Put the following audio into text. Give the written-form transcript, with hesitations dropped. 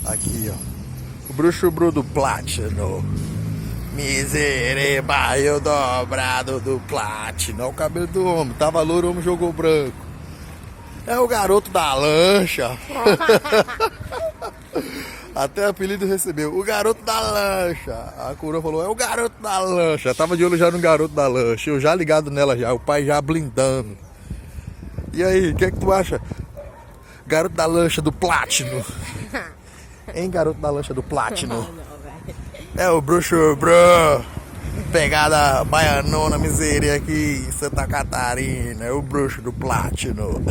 Aqui, ó. O bruxo bru do Platino. Miserebaio dobrado do Platino. Olha o cabelo do homem. Tava louro, o homem jogou branco. É o garoto da lancha. Até apelido recebeu. O garoto da lancha. A coroa falou, é o garoto da lancha. Tava de olho já no garoto da lancha. Eu já ligado nela já. O pai já blindando. E aí, o que é que tu acha? Garoto da lancha do Platino. Hein, garoto da lancha do Platino? É o bruxo bro. Pegada baianona miséria aqui em Santa Catarina. É o bruxo do Platino.